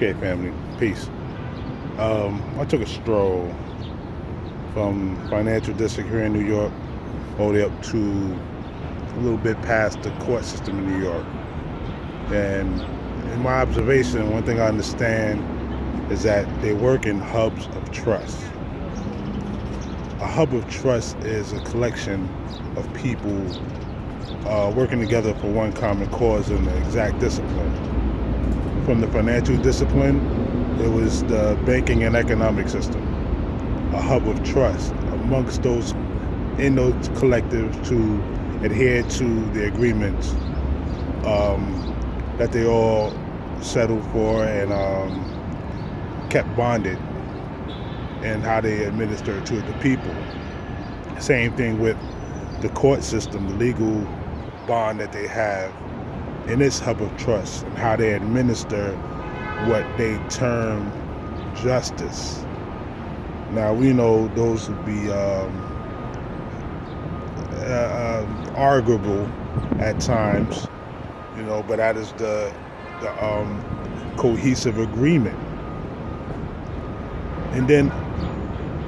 Okay, family. Peace. I took a stroll from financial district here in New York all the way up to a little bit past the court system in New York. And in my observation, one thing I understand is that they work in hubs of trust. A hub of trust is a collection of people working together for one common cause in the exact discipline. From the financial discipline, it was the banking and economic system, a hub of trust amongst those in those collectives to adhere to the agreements that they all settled for and kept bonded, and how they administer to the people. Same thing with the court system, the legal bond that they have in its hub of trust, and how they administer what they term justice. Now we know those would be arguable at times, but that is the cohesive agreement. And then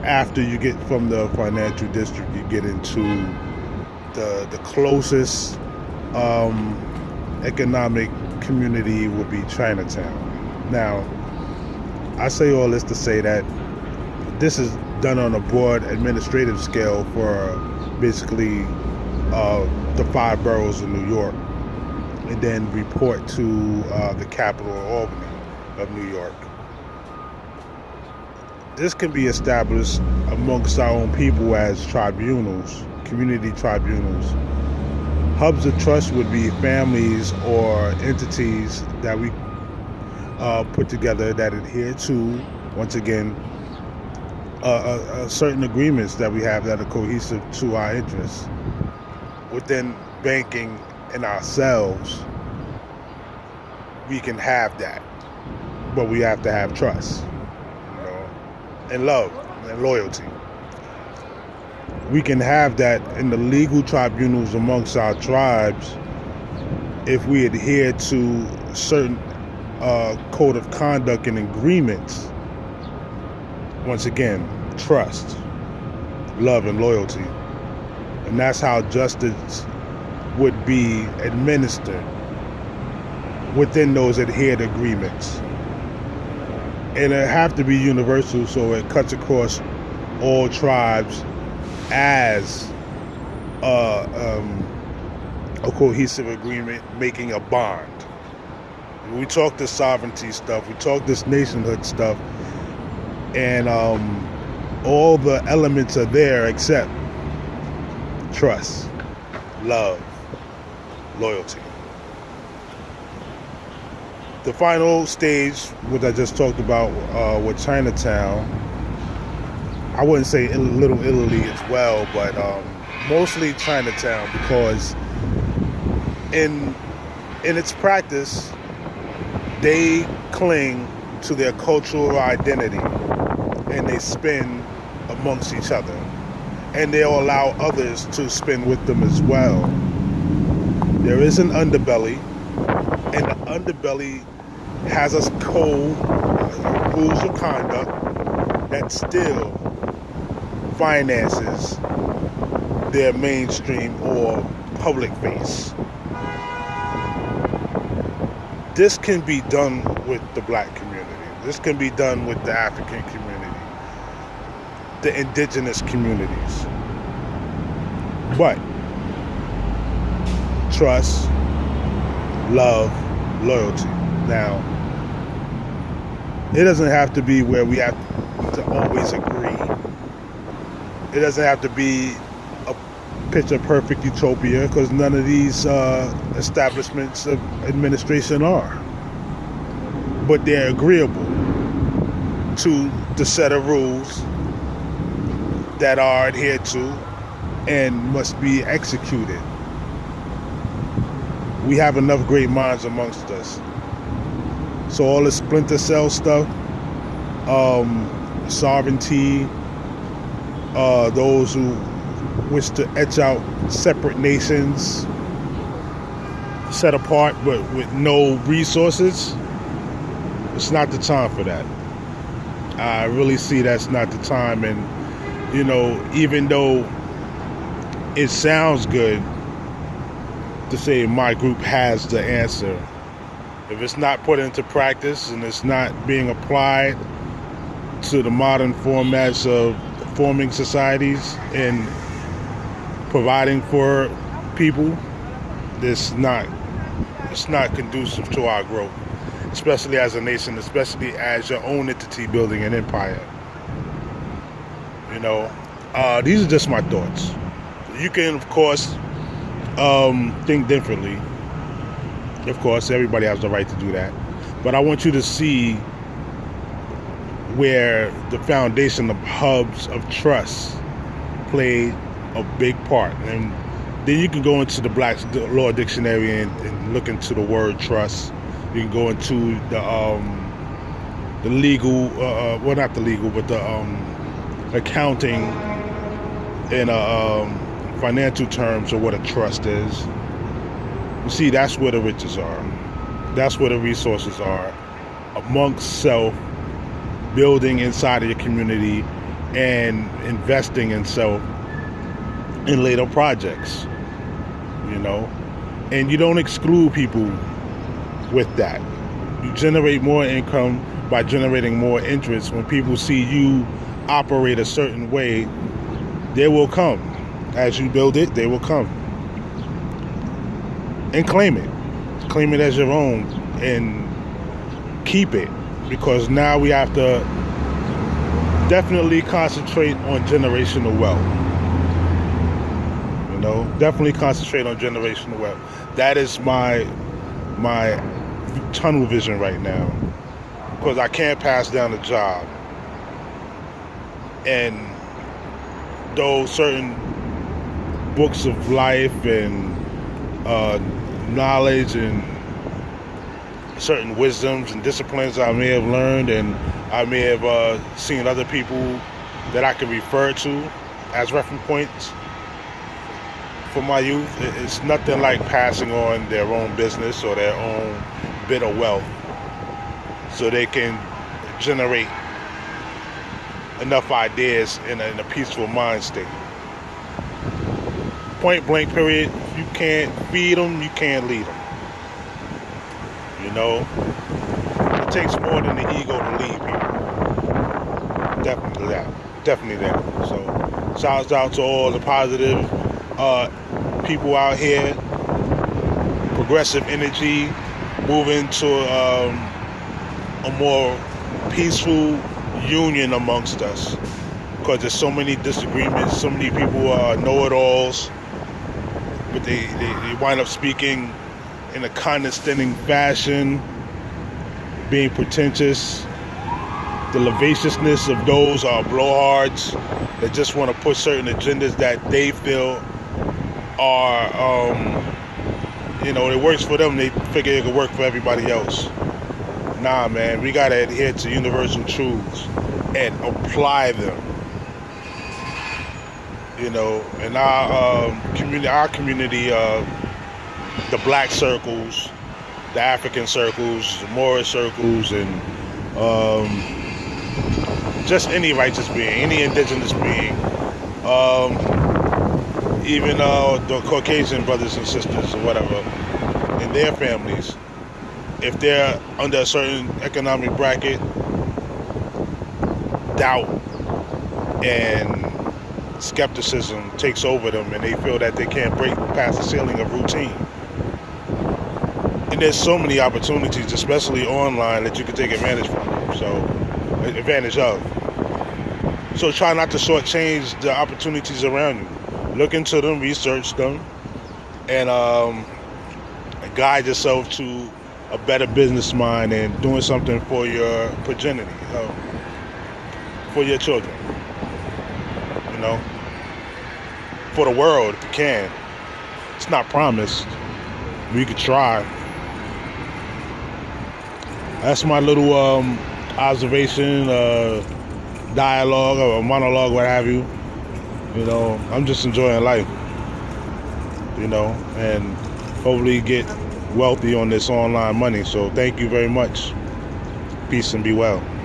after you get from the financial district, you get into the closest economic community would be Chinatown. Now, I say all this to say that this is done on a broad administrative scale for basically the 5 boroughs of New York, and then report to the capital, Albany, of New York. This can be established amongst our own people as tribunals, community tribunals. Hubs of trust would be families or entities that we put together that adhere to, once again, certain agreements that we have that are cohesive to our interests. Within banking and ourselves, we can have that, but we have to have trust, and love and loyalty. We can have that in the legal tribunals amongst our tribes if we adhere to certain code of conduct and agreements. Once again, trust, love, and loyalty. And that's how justice would be administered within those adhered agreements. And it have to be universal, so it cuts across all tribes as a cohesive agreement, making a bond. We talk this sovereignty stuff, we talk this nationhood stuff, and all the elements are there except trust, love, loyalty. The final stage, which I just talked about with Chinatown, I wouldn't say Little Italy as well, but mostly Chinatown, because in its practice, they cling to their cultural identity and they spin amongst each other, and they'll allow others to spin with them as well. There is an underbelly, and the underbelly has a code, rules of conduct that still finances their mainstream or public face. This can be done with the black community. This can be done with the African community, the indigenous communities. But trust, love, loyalty. Now, it doesn't have to be where we have to always agree. It doesn't have to be a picture perfect utopia, because none of these establishments of administration are. But they're agreeable to the set of rules that are adhered to and must be executed. We have enough great minds amongst us. So all the splinter cell stuff, sovereignty, those who wish to etch out separate nations, set apart but with no resources, It's not the time for that. I really see that's not the time. And, even though it sounds good to say my group has the answer, if it's not put into practice and it's not being applied to the modern formats of forming societies and providing for people, it's not conducive to our growth, especially as a nation, especially as your own entity building an empire. These are just my thoughts. You can, of course, think differently. Of course, everybody has the right to do that. But I want you to see where the foundation of hubs of trust played a big part. And then you can go into the Black Law Dictionary and look into the word trust. You can go into the legal, well, not the legal, but the accounting and financial terms of what a trust is. You see, that's where the riches are. That's where the resources are, amongst self, building inside of your community, and investing in self in later projects. And you don't exclude people with that. You generate more income by generating more interest. When people see you operate a certain way, they will come. As you build it, they will come. And claim it. Claim it as your own and keep it. Because now we have to definitely concentrate on generational wealth. Definitely concentrate on generational wealth. That is my tunnel vision right now. Because I can't pass down a job. And those certain books of life and knowledge and certain wisdoms and disciplines I may have learned and I may have seen other people that I can refer to as reference points for my youth, it's nothing like passing on their own business or their own bit of wealth so they can generate enough ideas in a peaceful mind state. Point blank period. If you can't feed them, you can't lead them. It takes more than the ego to lead people. Definitely that. So shouts out to all the positive people out here, progressive energy, moving to a more peaceful union amongst us, because there's so many disagreements, so many people are know-it-alls, but they wind up speaking in a condescending fashion, being pretentious. The lasciviousness of those are blowhards that just want to push certain agendas that they feel are, it works for them. They figure it could work for everybody else. Nah, man, we gotta adhere to universal truths and apply them. In our community, the black circles, the African circles, the Moorish circles, and just any righteous being, any indigenous being, even the Caucasian brothers and sisters or whatever, and their families, if they're under a certain economic bracket, doubt and skepticism takes over them, and they feel that they can't break past the ceiling of routine. And there's so many opportunities, especially online, that you can take advantage of. So try not to shortchange the opportunities around you. Look into them, research them, and guide yourself to a better business mind and doing something for your progeny, for your children. For the world, if you can. It's not promised. We could try. That's my little observation, dialogue or monologue, what have you. I'm just enjoying life. And hopefully get wealthy on this online money. So thank you very much. Peace and be well.